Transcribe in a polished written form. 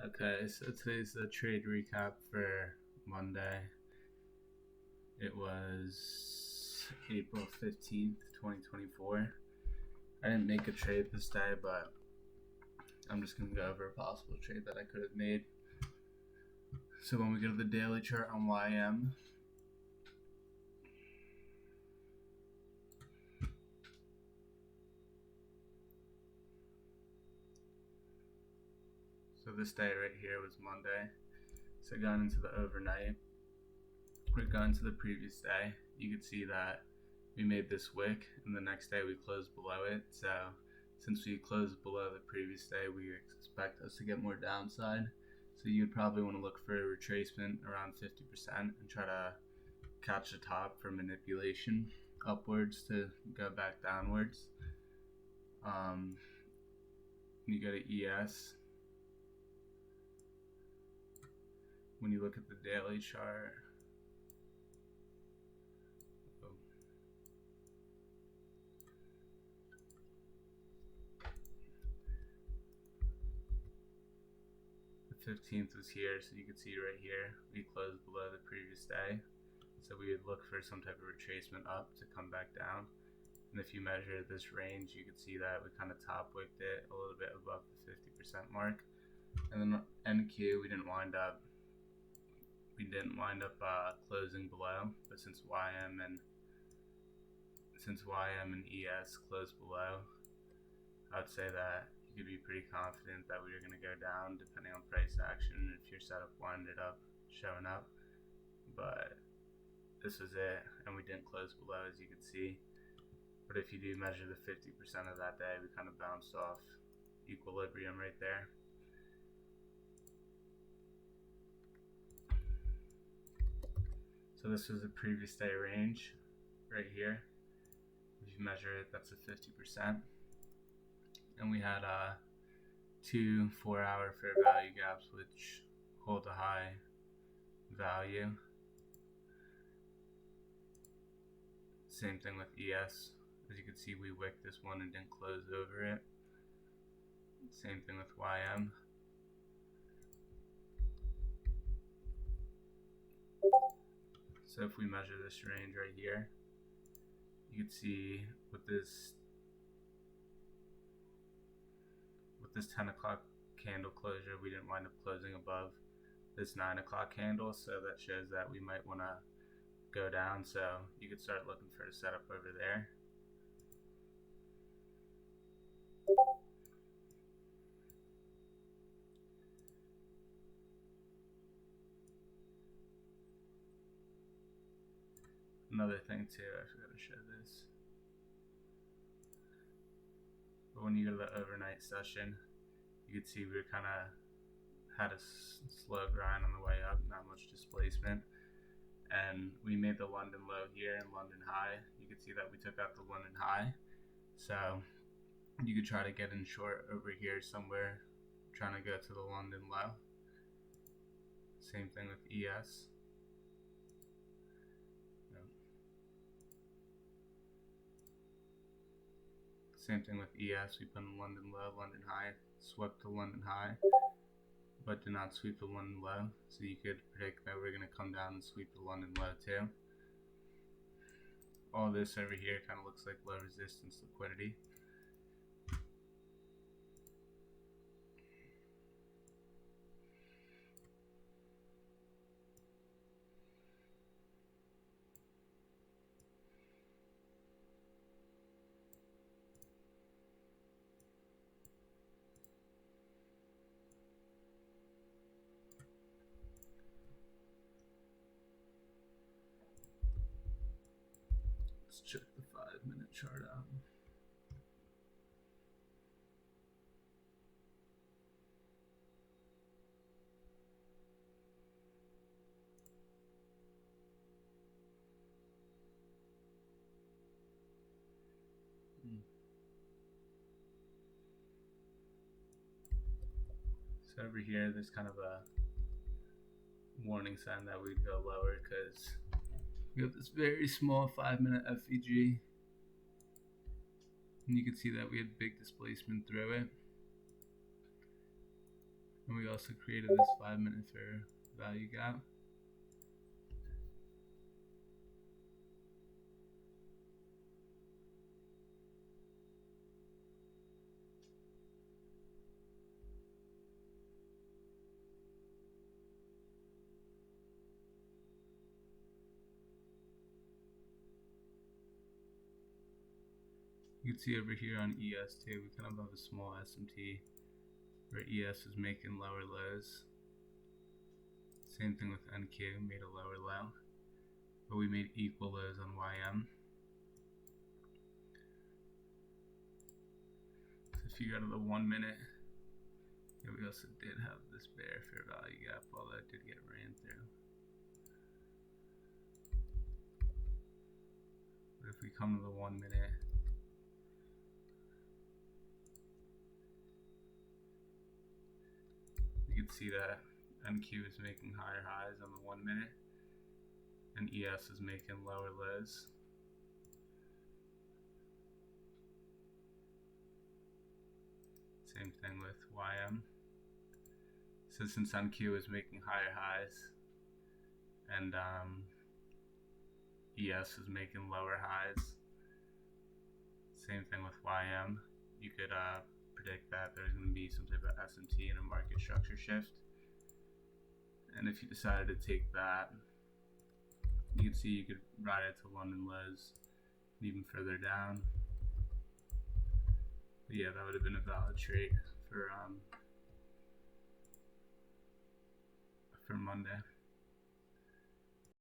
Okay, so today's the trade recap for Monday. It was April 15th, 2024. I didn't make a trade this day, but I'm just going to go over a possible trade that I could have made. So when we go to the daily chart on YM, so this day right here was Monday. So going into the overnight, we're going to the previous day. You can see that we made this wick, and the next day we closed below it. So since we closed below the previous day, we expect us to get more downside. So you'd probably want to look for a retracement around 50% and try to catch the top for manipulation upwards to go back downwards. You go to ES. When you look at the daily chart, the 15th was here, so you can see right here we closed below the previous day. So we would look for some type of retracement up to come back down. And if you measure this range, you can see that we kind of top wicked it a little bit above the 50% mark. And then NQ, we didn't wind up closing below, but since YM and ES closed below, I would say that you could be pretty confident that we are going to go down depending on price action if your setup winded up showing up. But this was it, and we didn't close below, as you can see. But if you do measure the 50% of that day, we kind of bounced off equilibrium right there. So this was the previous day range right here. If you measure it, that's a 50%. And we had 2 4-hour fair value gaps, which hold a high value. Same thing with ES. As you can see, we wicked this one and didn't close over it. Same thing with YM. So if we measure this range right here, you can see with this 10 o'clock candle closure, we didn't wind up closing above this 9 o'clock candle, so that shows that we might want to go down. So you could start looking for a setup over there. Another thing too, I forgot to show this, but when you go to the overnight session, you can see we kind of had a slow grind on the way up, not much displacement, and we made the London low here and London high. You can see that we took out the London high, so you could try to get in short over here somewhere, trying to go to the London low. Same thing with ES. Same thing with ES. We put in London low, London high, swept the London high, but did not sweep the London low. So you could predict that we're going to come down and sweep the London low too. All this over here kind of looks like low resistance liquidity. Let's check the 5-minute chart out. So over here, there's kind of a warning sign that we'd go lower because we have this very small 5-minute FVG, and you can see that we had big displacement through it. And we also created this 5-minute fair value gap. You can see over here on ES too, we kind of have a small SMT where ES is making lower lows. Same thing with NQ, made a lower low, but we made equal lows on YM. So if you go to the 1 minute, yeah, we also did have this bear fair value gap, although it did get ran through. But if we come to the 1 minute, you can see that NQ is making higher highs on the 1 minute, and ES is making lower lows. Same thing with YM. So since NQ is making higher highs, and ES is making lower highs, same thing with YM, you could predict that there's going to be some type of SMT and a market structure shift. And if you decided to take that, you can see you could ride it to London lows and even further down. But yeah, that would have been a valid trade for Monday.